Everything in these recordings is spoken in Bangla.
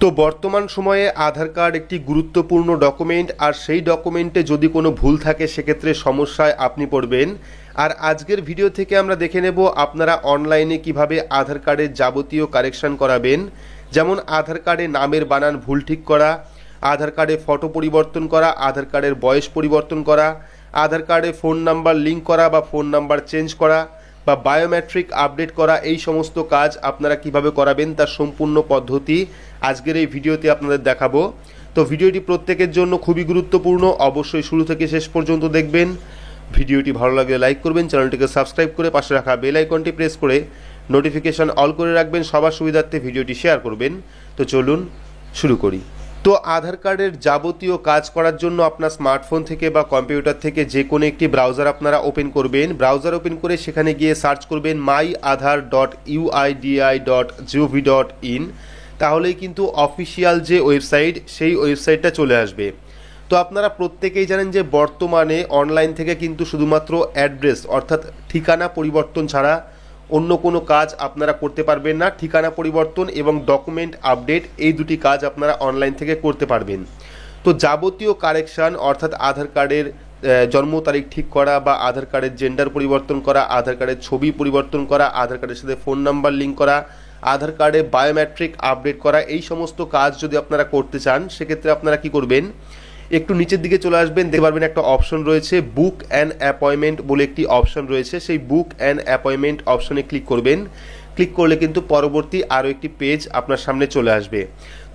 তো বর্তমান সময়ে আধার কার্ড একটি গুরুত্বপূর্ণ ডকুমেন্ট, আর সেই ডকুমেন্টে যদি কোনো ভুল থাকে সেক্ষেত্রে সমস্যায় আপনি পড়বেন। আর আজকের ভিডিও থেকে আমরা দেখে নেব আপনারা অনলাইনে কিভাবে আধার কার্ডের যাবতীয় কারেকশন করাবেন, যেমন আধার কার্ডে নামের বানান ভুল ঠিক করা, আধার কার্ডে ফটো পরিবর্তন করা, আধার কার্ডের বয়স পরিবর্তন করা, আধার কার্ডে ফোন নাম্বার লিঙ্ক করা বা ফোন নাম্বার চেঞ্জ করা বা বায়োমেট্রিক আপডেট করা। এই সমস্ত কাজ আপনারা কিভাবে করাবেন তার সম্পূর্ণ পদ্ধতি আজকের এই ভিডিওতে আপনাদের দেখাবো। তো ভিডিওটি প্রত্যেকের জন্য খুবই গুরুত্বপূর্ণ, অবশ্যই শুরু থেকে শেষ পর্যন্ত দেখবেন। ভিডিওটি ভালো লাগলে লাইক করবেন, চ্যানেলটিকে সাবস্ক্রাইব করে পাশে রাখা বেল আইকনটি প্রেস করে নোটিফিকেশন অল করে রাখবেন, সবার সুবিধার্থে ভিডিওটি শেয়ার করবেন। তো চলুন শুরু করি। তো আধার কার্ডের যাবতীয় কাজ করার জন্য আপনার স্মার্টফোন থেকে বা কম্পিউটার থেকে যে কোনো একটি ব্রাউজার আপনারা ওপেন করবেন। ব্রাউজার ওপেন করে সেখানে গিয়ে সার্চ করবেন myaadhar.uidi.gov.in, তাহলেই কিন্তু অফিসিয়াল যে ওয়েবসাইট সেই ওয়েবসাইটটা চলে আসবে। তো আপনারা প্রত্যেকেই জানেন যে বর্তমানে অনলাইন থেকে কিন্তু শুধুমাত্র অ্যাড্রেস অর্থাৎ ঠিকানা পরিবর্তন ছাড়া অন্য কোনো কাজ আপনারা করতে পারবেন না। ঠিকানা পরিবর্তন এবং ডকুমেন্ট আপডেট এই দুটি কাজ আপনারা অনলাইন থেকে করতে পারবেন। তো যাবতীয় কারেকশান অর্থাৎ আধার কার্ডের জন্ম তারিখ ঠিক করা বা আধার কার্ডের জেন্ডার পরিবর্তন করা, আধার কার্ডের ছবি পরিবর্তন করা, আধার কার্ডের সাথে ফোন নাম্বার লিঙ্ক করা, আধার কার্ডে বায়োমেট্রিক আপডেট করা, এই সমস্ত কাজ যদি আপনারা করতে চান সেক্ষেত্রে আপনারা কি করবেন, একটু নিচের দিকে চলে আসবেন, দেখতে পারবেন একটা অপশন রয়েছে বুক অ্যান অ্যাপয়েন্টমেন্ট বলে একটি অপশন রয়েছে। সেই বুক অ্যান অ্যাপয়েন্টমেন্ট অপশনে ক্লিক করবেন। ক্লিক করলে কিন্তু পরবর্তী আরও একটি পেজ আপনার সামনে চলে আসবে।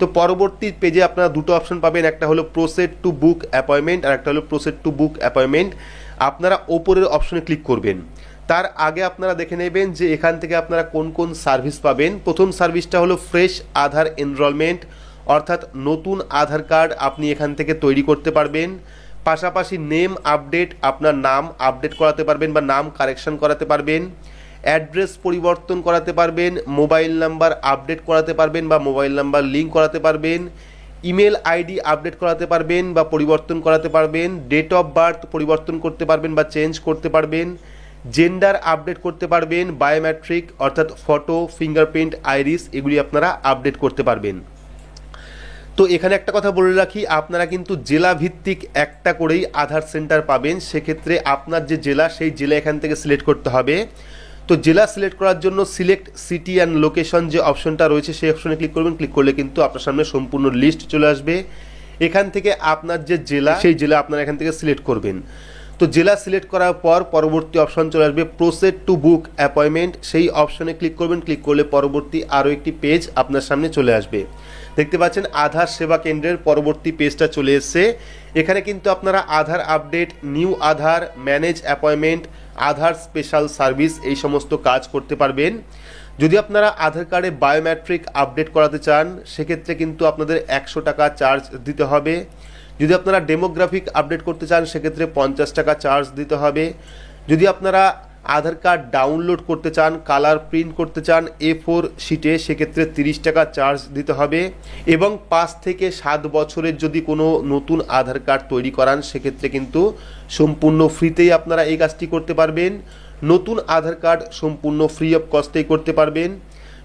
তো পরবর্তী পেজে আপনারা দুটো অপশন পাবেন, একটা হলো প্রসিড টু বুক অ্যাপয়েন্টমেন্ট আর একটা হলো প্রসিড টু বুক অ্যাপয়েন্টমেন্ট। আপনারা ওপরের অপশনে ক্লিক করবেন। তার আগে আপনারা দেখে নেবেন যে এখান থেকে আপনারা কোন কোন সার্ভিস পাবেন। প্রথম সার্ভিসটা হলো ফ্রেশ আধার এনরোলমেন্ট, অর্থাৎ নতুন আধার কার্ড আপনি এখান থেকে তৈরি করতে পারবেন। পাশাপাশি নেম আপডেট, আপনার নাম আপডেট করাতে পারবেন বা নাম কারেকশন করাতে পারবেন। অ্যাড্রেস পরিবর্তন করাতে পারবেন, মোবাইল নাম্বার আপডেট করাতে পারবেন বা মোবাইল নাম্বার লিঙ্ক করাতে পারবেন, ইমেল আইডি আপডেট করাতে পারবেন বা পরিবর্তন করাতে পারবেন, ডেট অফ বার্থ পরিবর্তন করতে পারবেন বা চেঞ্জ করতে পারবেন, জেন্ডার আপডেট করতে পারবেন, বায়োমেট্রিক অর্থাৎ ফটো, ফিঙ্গারপ্রিন্ট, আইরিস এগুলি আপনারা আপডেট করতে পারবেন। তো এখানে একটা কথা বলে রাখি, আপনারা কিন্তু জেলা ভিত্তিক একটা করেই আধার সেন্টার পাবেন। সেক্ষেত্রে আপনার যে জেলা সেই জেলা এখান থেকে সিলেক্ট করতে হবে। তো জেলা সিলেক্ট করার জন্য সিলেক্ট সিটি অ্যান্ড লোকেশন যে অপশনটা রয়েছে সেই অপশনে ক্লিক করবেন। ক্লিক করলে কিন্তু আপনার সামনে সম্পূর্ণ লিস্ট চলে আসবে। এখান থেকে আপনার যে জেলা সেই জেলা আপনারা এখান থেকে সিলেক্ট করবেন। তো জেলা সিলেক্ট করার পর পরবর্তী অপশন চলে আসবে প্রসিড টু বুক অ্যাপয়েন্টমেন্ট, সেই অপশনে ক্লিক করবেন। ক্লিক করলে পরবর্তী আরও একটি পেজ আপনার সামনে চলে আসবে। দেখতে পাচ্ছেন আধার সেবা কেন্দ্রের পরবর্তী পেজটা চলে এসছে। এখানে কিন্তু আপনারা আধার আপডেট, নিউ আধার, ম্যানেজ অ্যাপয়েন্টমেন্ট, আধার স্পেশাল সার্ভিস এই সমস্ত কাজ করতে পারবেন। যদি আপনারা আধার কার্ডে বায়োমেট্রিক আপডেট করাতে চান সেক্ষেত্রে কিন্তু আপনাদের 100 টাকা চার্জ দিতে হবে। যদি আপনারা ডেমোগ্রাফিক আপডেট করতে চান সেক্ষেত্রে 50 টাকা চার্জ দিতে হবে। যদি আপনারা আধার কার্ড ডাউনলোড করতে চান, কালার প্রিন্ট করতে চান A4 শিটে সেক্ষেত্রে 30 টাকা চার্জ দিতে হবে। এবং 5 থেকে 7 বছরের যদি কোনো নতুন আধার কার্ড তৈরি করান সেক্ষেত্রে কিন্তু সম্পূর্ণ ফ্রিতেই আপনারা এই কাজটি করতে পারবেন। নতুন আধার কার্ড সম্পূর্ণ ফ্রি অফ কস্টেই করতে পারবেন।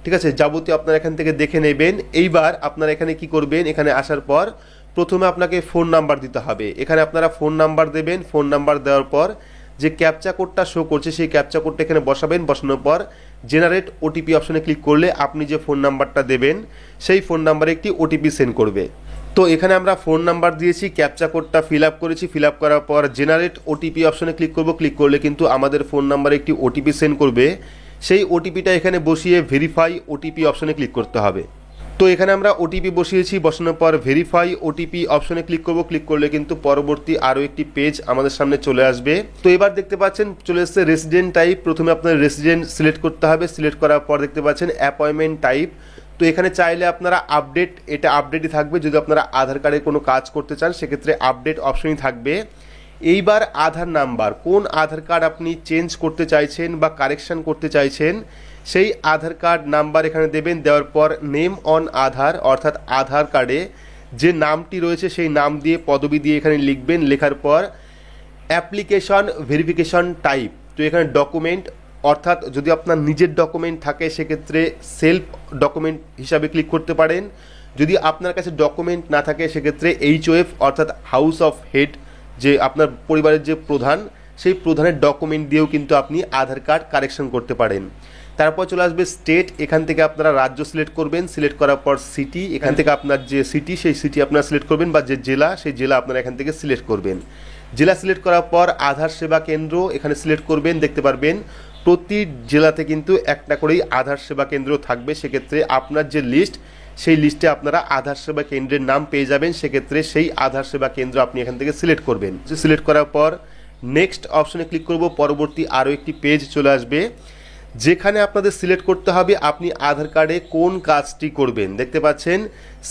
ঠিক আছে, যাবতীয় আপনারা এখান থেকে দেখে নেবেন। এইবার আপনারা এখানে কি করবেন, এখানে আসার পর প্রথমে আপনাকে ফোন নাম্বার দিতে হবে। এখানে আপনারা ফোন নাম্বার দেবেন। ফোন নাম্বার দেওয়ার পর যে ক্যাপচা কোডটা শো করছে সেই ক্যাপচা কোডটা এখানে বসাবেন। বসানোর পর জেনারেট ওটিপি অপশনে ক্লিক করলে আপনি যে ফোন নাম্বারটা দেবেন সেই ফোন নাম্বারে একটি ওটিপি সেন্ড করবে। তো এখানে আমরা ফোন নাম্বার দিয়েছি, ক্যাপচা কোডটা ফিল আপ করেছি। ফিল আপ করার পর জেনারেট ওটিপি অপশনে ক্লিক করব। ক্লিক করলে কিন্তু আমাদের ফোন নাম্বারে একটি ওটিপি সেন্ড করবে। সেই ওটিপিটা এখানে বসিয়ে ভেরিফাই ওটিপি অপশনে ক্লিক করতে হবে। তো এখানে আমরা ওটিপি বসিয়েছি, বসানোর পর ভেরিফাই ওটিপি অপশনে ক্লিক করব। ক্লিক করলে কিন্তু পরবর্তী আরও একটি পেজ আমাদের সামনে চলে আসবে। তো এবার দেখতে পাচ্ছেন চলে এসছে রেসিডেন্ট টাইপ। প্রথমে আপনার রেসিডেন্ট সিলেক্ট করতে হবে। সিলেক্ট করার পর দেখতে পাচ্ছেন অ্যাপয়েন্টমেন্ট টাইপ। তো এখানে চাইলে আপনারা আপডেট, এটা আপডেটই থাকবে। যদি আপনারা আধার কার্ডে কোনো কাজ করতে চান সেক্ষেত্রে আপডেট অপশনই থাকবে। এইবার আধার নাম্বার, কোন আধার কার্ড আপনি চেঞ্জ করতে চাইছেন বা কারেকশন করতে চাইছেন সেই আধার কার্ড নাম্বার এখানে দেবেন। দেওয়ার পর নেম অন আধার, অর্থাৎ আধার কার্ডে যে নামটি রয়েছে সেই নাম দিয়ে পদবি দিয়ে এখানে লিখবেন। লেখার পর অ্যাপ্লিকেশন ভেরিফিকেশন টাইপ, তো এখানে ডকুমেন্ট অর্থাৎ যদি আপনার নিজের ডকুমেন্ট থাকে সেক্ষেত্রে সেলফ ডকুমেন্ট হিসাবে ক্লিক করতে পারেন। যদি আপনার কাছে ডকুমেন্ট না থাকে সেক্ষেত্রে HOF অর্থাৎ হাউস অফ হেড, যে আপনার পরিবারের যে প্রধান, সেই প্রধানের ডকুমেন্ট দিয়েও কিন্তু আপনি আধার কার্ড কারেকশন করতে পারেন। তারপর চলে আসবে স্টেট, এখান থেকে আপনারা রাজ্য সিলেক্ট করবেন, সিলেক্ট করার পর সিটি, এখান থেকে আপনার যে সিটি সেই সিটি আপনারা সিলেক্ট করবেন, বা যে জেলা সেই জেলা আপনারা এখান থেকে সিলেক্ট করবেন। জেলা সিলেক্ট করার পর আধার সেবা কেন্দ্র এখানে সিলেক্ট করবেন। দেখতে পারবেন প্রতি জেলাতে কিন্তু একটা করেই আধার সেবা কেন্দ্র থাকবে। সেক্ষেত্রে আপনার যে লিস্ট, সেই লিস্টে আপনারা আধার সেবা কেন্দ্রের নাম পেয়ে যাবেন। সেক্ষেত্রে সেই আধার সেবা কেন্দ্র আপনি এখান থেকে সিলেক্ট করবেন। সিলেক্ট করার পর নেক্সট অপশনে ক্লিক করব। পরবর্তী আরও একটি পেজ চলে আসবে, যেখানে আপনাদের সিলেক্ট করতে হবে আপনি আধার কার্ডে কোন কাজটি করবেন। দেখতে পাচ্ছেন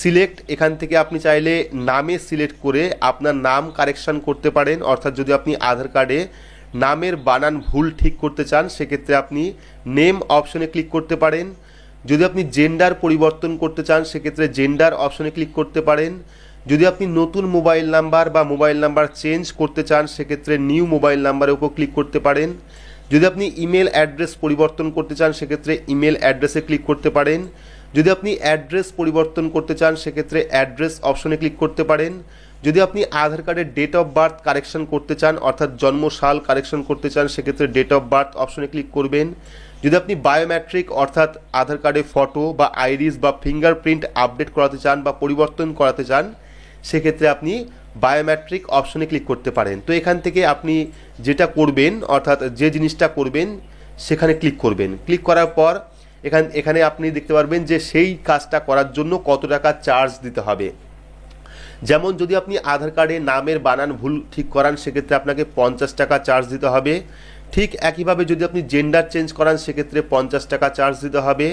সিলেক্ট, এখান থেকে আপনি চাইলে নামে সিলেক্ট করে আপনার নাম কারেকশন করতে পারেন। অর্থাৎ যদি আপনি আধার কার্ডে নামের বানান ভুল ঠিক করতে চান সেক্ষেত্রে আপনি নেম অপশনে ক্লিক করতে পারেন। যদি আপনি জেন্ডার পরিবর্তন করতে চান সেক্ষেত্রে জেন্ডার অপশনে ক্লিক করতে পারেন। যদি আপনি নতুন মোবাইল নাম্বার বা মোবাইল নাম্বার চেঞ্জ করতে চান সেক্ষেত্রে নিউ মোবাইল নাম্বারের উপর ক্লিক করতে পারেন। যদি আপনি ইমেল অ্যাড্রেস পরিবর্তন করতে চান সেক্ষেত্রে ইমেল অ্যাড্রেসে ক্লিক করতে পারেন। যদি আপনি অ্যাড্রেস পরিবর্তন করতে চান সেক্ষেত্রে অ্যাড্রেস অপশনে ক্লিক করতে পারেন। যদি আপনি আধার কার্ডের ডেট অফ বার্থ কারেকশন করতে চান অর্থাৎ জন্মসাল কারেকশন করতে চান সেক্ষেত্রে ডেট অফ বার্থ অপশনে ক্লিক করবেন। যদি আপনি বায়োমেট্রিক অর্থাৎ আধার কার্ডে ফটো বা আইরিস বা ফিঙ্গারপ্রিন্ট আপডেট করাতে চান বা পরিবর্তন করাতে চান সেক্ষেত্রে আপনি বায়োমেট্রিক অপশনে ক্লিক করতে পারেন। তো এখান থেকে আপনি যেটা করবেন অর্থাৎ যে জিনিসটা করবেন সেখানে ক্লিক করবেন। ক্লিক করার পর এখানে আপনি দেখতে পারবেন যে সেই কাজটা করার জন্য কত টাকা চার্জ দিতে হবে। যেমন যদি আপনি আধার কার্ডে নামের বানান ভুল ঠিক করান সেক্ষেত্রে আপনাকে 50 টাকা চার্জ দিতে হবে। ঠিক একইভাবে যদি আপনি জেন্ডার চেঞ্জ করান সেক্ষেত্রে 50 টাকা চার্জ দিতে হবে।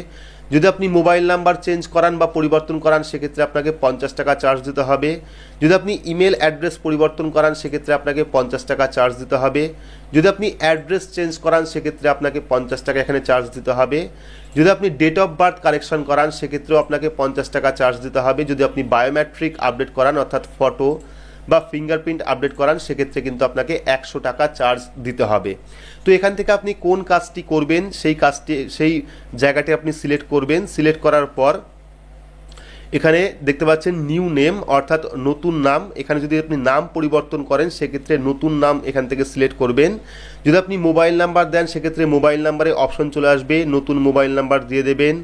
যদি আপনি মোবাইল নাম্বার চেঞ্জ করান বা পরিবর্তন করান সেক্ষেত্রে আপনাকে 50 টাকা চার্জ দিতে হবে। যদি আপনি ইমেল অ্যাড্রেস পরিবর্তন করান সেক্ষেত্রে আপনাকে 50 টাকা চার্জ দিতে হবে। যদি আপনি অ্যাড্রেস চেঞ্জ করান সেক্ষেত্রে আপনাকে 50 টাকা এখানে চার্জ দিতে হবে। যদি আপনি ডেট অফ বার্থ কারেকশন করান সেক্ষেত্রেও আপনাকে 50 টাকা চার্জ দিতে হবে। যদি আপনি বায়োমেট্রিক আপডেট করান অর্থাৎ ফটো বা ফিঙ্গারপ্রিন্ট আপডেট করান সেক্ষেত্রে কিন্তু আপনাকে 100 টাকা চার্জ দিতে হবে। তো এখান থেকে আপনি কোন কাজটি করবেন সেই জায়গাটি আপনি সিলেক্ট করবেন। সিলেক্ট করার পর এখানে দেখতে পাচ্ছেন নিউ নেম অর্থাৎ নতুন নাম, এখানে যদি আপনি নাম পরিবর্তন করেন সেক্ষেত্রে নতুন নাম এখান থেকে সিলেক্ট করবেন। যদি আপনি মোবাইল নাম্বার দেন সেক্ষেত্রে মোবাইল নাম্বারে অপশন চলে আসবে, নতুন মোবাইল নাম্বার দিয়ে দেবেন।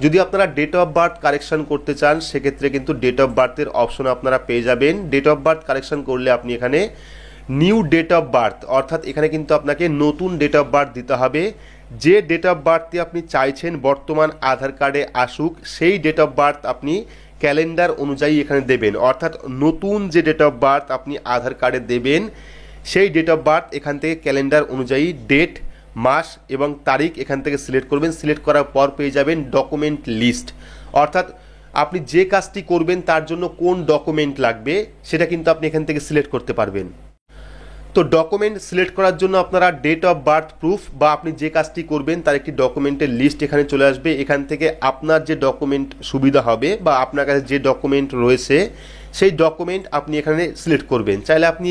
যদি আপনারা ডেট অফ বার্থ কারেকশন করতে চান সেক্ষেত্রে কিন্তু ডেট অফ বার্থের অপশন আপনারা পেয়ে যাবেন। ডেট অফ বার্থ কারেকশন করলে আপনি এখানে নিউ ডেট অফ বার্থ অর্থাৎ এখানে কিন্তু আপনাকে নতুন ডেট অফ বার্থ দিতে হবে। যে ডেট অফ বার্থটি আপনি চাইছেন বর্তমান আধার কার্ডে আসুক সেই ডেট অফ বার্থ আপনি ক্যালেন্ডার অনুযায়ী এখানে দেবেন। অর্থাৎ নতুন যে ডেট অফ বার্থ আপনি আধার কার্ডে দেবেন সেই ডেট অফ বার্থ এখান থেকে ক্যালেন্ডার অনুযায়ী ডেট, মাস এবং তারিখ এখান থেকে সিলেক্ট করবেন। সিলেক্ট করার পর পেয়ে যাবেন ডকুমেন্ট লিস্ট, অর্থাৎ আপনি যে কাজটি করবেন তার জন্য কোন ডকুমেন্ট লাগবে সেটা কিন্তু আপনি এখান থেকে সিলেক্ট করতে পারবেন। তো ডকুমেন্ট সিলেক্ট করার জন্য আপনারা ডেট অফ বার্থ প্রুফ বা আপনি যে কাজটি করবেন তার একটি ডকুমেন্টের লিস্ট এখানে চলে আসবে। এখান থেকে আপনার যে ডকুমেন্ট সুবিধা হবে বা আপনার কাছে যে ডকুমেন্ট রয়েছে সেই ডকুমেন্ট আপনি এখানে সিলেক্ট করবেন। চাইলে আপনি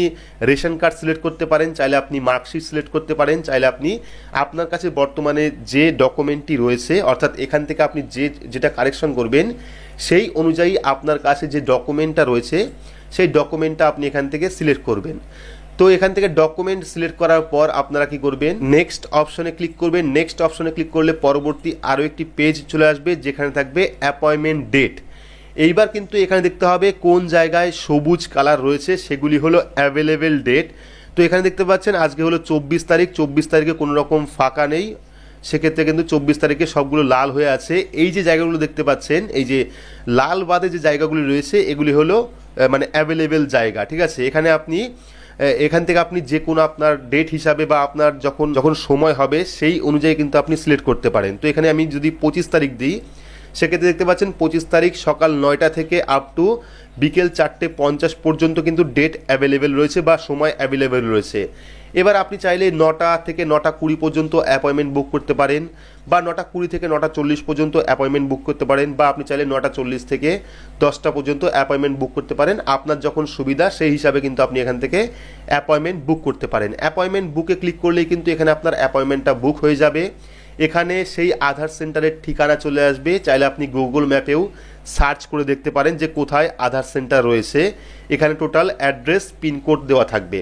রেশন কার্ড সিলেক্ট করতে পারেন, চাইলে আপনি মার্কশিট সিলেক্ট করতে পারেন, চাইলে আপনি আপনার কাছে বর্তমানে যে ডকুমেন্টটি রয়েছে অর্থাৎ এখান থেকে আপনি যেটা কারেকশন করবেন সেই অনুযায়ী আপনার কাছে যে ডকুমেন্টটা রয়েছে সেই ডকুমেন্টটা আপনি এখান থেকে সিলেক্ট করবেন। তো এখান থেকে ডকুমেন্ট সিলেক্ট করার পর আপনারা কি করবেন, নেক্সট অপশনে ক্লিক করবেন। নেক্সট অপশনে ক্লিক করলে পরবর্তী আরও একটি পেজ চলে আসবে যেখানে থাকবে অ্যাপয়েন্টমেন্ট ডেট। এইবার কিন্তু এখানে দেখতে হবে কোন জায়গায় সবুজ কালার রয়েছে সেগুলি হলো অ্যাভেলেবেল ডেট। তো এখানে দেখতে পাচ্ছেন আজকে হলো 24 তারিখ, 24 তারিখে কোনো রকম ফাঁকা নেই, সেক্ষেত্রে কিন্তু 24 তারিখে সবগুলো লাল হয়ে আছে। এই যে জায়গাগুলো দেখতে পাচ্ছেন এই যে লাল বাদে যে জায়গাগুলি রয়েছে এগুলি হলো মানে অ্যাভেলেবেল জায়গা, ঠিক আছে। এখান থেকে আপনি যে কোনো আপনার ডেট হিসাবে বা আপনার যখন সময় হবে সেই অনুযায়ী কিন্তু আপনি সিলেক্ট করতে পারেন। তো এখানে আমি যদি 25 তারিখ দিই সেক্ষেত্রে দেখতে পাচ্ছেন 25 তারিখ সকাল 9টা থেকে আপ টু বিকেল 4:50 পর্যন্ত কিন্তু ডেট অ্যাভেলেবেল রয়েছে বা সময় অ্যাভেলেবেল রয়েছে। এবার আপনি চাইলে 9টা থেকে 9:20 পর্যন্ত অ্যাপয়েন্টমেন্ট বুক করতে পারেন বা 9:20 থেকে 9:40 পর্যন্ত অ্যাপয়েন্টমেন্ট বুক করতে পারেন বা আপনি চাইলে 9:40 থেকে 10টা পর্যন্ত অ্যাপয়েন্টমেন্ট বুক করতে পারেন। আপনার যখন সুবিধা সেই হিসাবে কিন্তু আপনি এখান থেকে অ্যাপয়েন্টমেন্ট বুক করতে পারেন। অ্যাপয়েন্টমেন্ট বুকে ক্লিক করলেই কিন্তু এখানে আপনার অ্যাপয়েন্টমেন্টটা বুক হয়ে যাবে। এখানে সেই আধার সেন্টারের ঠিকানা চলে আসবে, চাইলে আপনি গুগল ম্যাপেও সার্চ করে দেখতে পারেন যে কোথায় আধার সেন্টার রয়েছে। এখানে টোটাল অ্যাড্রেস পিনকোড দেওয়া থাকবে।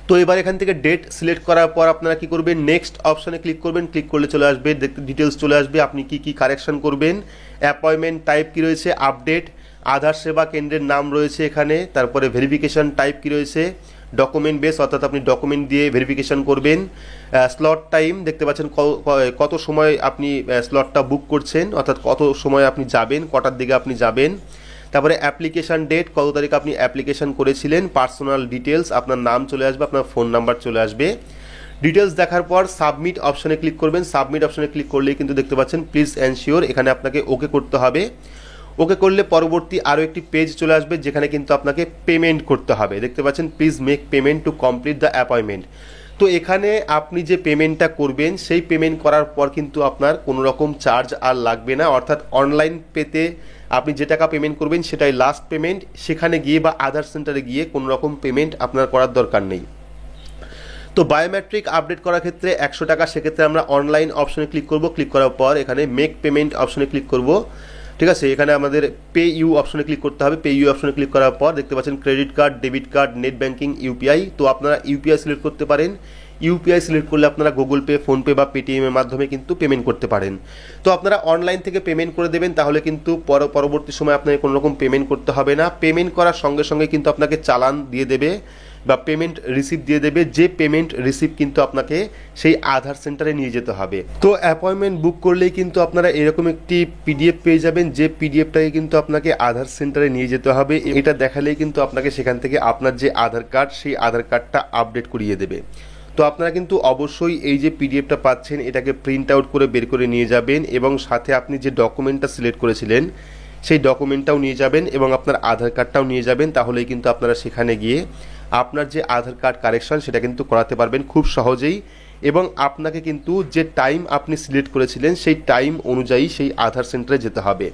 তো এবার এখান থেকে ডেট সিলেক্ট করার পর আপনারা কি করবেন, নেক্সট অপশনে ক্লিক করবেন। ক্লিক করলে চলে আসবে ডিটেলস চলে আসবে, আপনি কি কি কারেকশন করবেন, অ্যাপয়েন্টমেন্ট টাইপ কি রয়েছে, আপডেট, আধার সেবা কেন্দ্রের নাম রয়েছে এখানে, তারপরে ভেরিফিকেশন টাইপ কি রয়েছে, ডকুমেন্ট বেস অর্থাৎ আপনি ডকুমেন্ট দিয়ে ভেরিফিকেশন করবেন, স্লট টাইম দেখতে পাচ্ছেন কত সময় আপনি স্লটটা বুক করছেন অর্থাৎ কত সময় আপনি যাবেন, কটার দিকে আপনি যাবেন, তারপরে অ্যাপ্লিকেশন ডেট কত তারিখ আপনি অ্যাপ্লিকেশন করেছিলেন, পার্সোনাল ডিটেলস আপনার নাম চলে আসবে, আপনার ফোন নাম্বার চলে আসবে। ডিটেলস দেখার পর সাবমিট অপশনে ক্লিক করবেন। সাবমিট অপশনে ক্লিক করলেই কিন্তু দেখতে পাচ্ছেন প্লিজ এনশিওর, এখানে আপনাকে ওকে করতে হবে। ওকে করলে পরবর্তী আরও একটি পেজ চলে আসবে যেখানে কিন্তু আপনাকে পেমেন্ট করতে হবে। দেখতে পাচ্ছেন please make payment to complete the appointment. তো এখানে আপনি যে পেমেন্টটা করবেন সেই পেমেন্ট করার পর কিন্তু আপনার কোনো রকম চার্জ আর লাগবে না, অর্থাৎ অনলাইন পেতে আপনি যে টাকা পেমেন্ট করবেন সেটাই লাস্ট পেমেন্ট, সেখানে গিয়ে বা আধার সেন্টারে গিয়ে কোনো রকম পেমেন্ট আপনার করার দরকার নেই। তো বায়োমেট্রিক আপডেট করার ক্ষেত্রে 100 টাকা, সেক্ষেত্রে আমরা অনলাইন অপশনে ক্লিক করব। ক্লিক করার পর এখানে মেক পেমেন্ট অপশনে ক্লিক করব, ঠিক আছে। এখানে আমাদের পে ইউ অপশনে ক্লিক করতে হবে। পে ইউ অপশনে ক্লিক করার পর দেখতে পাচ্ছেন credit card, debit card, net banking, UPI. তো আপনারা ইউপিআই সিলেক্ট করতে পারেন। ইউপিআই সিলেক্ট করলে আপনারা গুগল পে, ফোনপে বা পেটিএমের মাধ্যমে কিন্তু পেমেন্ট করতে পারেন। তো আপনারা অনলাইন থেকে পেমেন্ট করে দেবেন, তাহলে কিন্তু পরবর্তী সময় আপনাকে কোনো রকম পেমেন্ট করতে হবে না। পেমেন্ট করার সঙ্গে সঙ্গে কিন্তু আপনাকে চালান দিয়ে দেবে বা পেমেন্ট রিসিপ্ট দিয়ে দেবে, যে পেমেন্ট রিসিপ্ট কিন্তু আপনাকে সেই আধার সেন্টারে নিয়ে যেতে হবে। তো অ্যাপয়েন্টমেন্ট বুক করলেই কিন্তু আপনারা এরকম একটি পিডিএফ পেয়ে যাবেন, যে পিডিএফটাকে কিন্তু আপনাকে আধার সেন্টারে নিয়ে যেতে হবে। এটা দেখালেই কিন্তু আপনাকে সেখান থেকে আপনার যে আধার কার্ড সেই আধার কার্ডটা আপডেট করিয়ে দেবে। তো আপনারা কিন্তু অবশ্যই এই যে পিডিএফটা পাচ্ছেন এটাকে প্রিন্ট আউট করে বের করে নিয়ে যাবেন এবং সাথে আপনি যে ডকুমেন্টটা সিলেক্ট করেছিলেন সেই ডকুমেন্টটাও নিয়ে যাবেন এবং আপনার আধার কার্ডটাও নিয়ে যাবেন। তাহলেই কিন্তু আপনারা সেখানে গিয়ে আপনার যে আধার কার্ড কারেকশন সেটা কিন্তু করাতে পারবেন খুব সহজেই, এবং আপনাকে কিন্তু যে টাইম আপনি সিলেক্ট করেছিলেন সেই টাইম অনুযায়ী সেই আধার সেন্টারে যেতে হবে।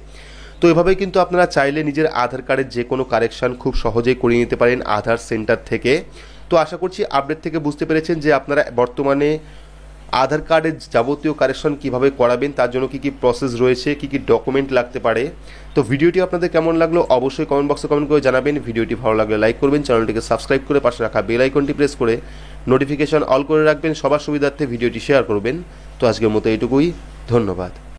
তো এভাবেই কিন্তু আপনারা চাইলে নিজের আধার কার্ডের যে কোনো কারেকশন খুব সহজেই করিয়ে নিতে পারেন আধার সেন্টার থেকে। তো আশা করছি আপডেট থেকে বুঝতে পেরেছেন যে আপনারা বর্তমানে আধার কার্ডের যাবতীয় কারেকশন কিভাবে করাবেন, তার জন্য কী কী প্রসেস রয়েছে, কী কী ডকুমেন্ট লাগতে পারে। তো ভিডিওটি আপনাদের কেমন লাগলো অবশ্যই কমেন্ট বক্সে কমেন্ট করে জানাবেন। ভিডিওটি ভালো লাগলে লাইক করবেন, চ্যানেলটিকে সাবস্ক্রাইব করে পাশে রাখা বেল আইকনটি প্রেস করে নোটিফিকেশন অল করে রাখবেন। সবার সুবিধার্থে ভিডিওটি শেয়ার করবেন। তো আজকের মতো এইটুকুই, ধন্যবাদ।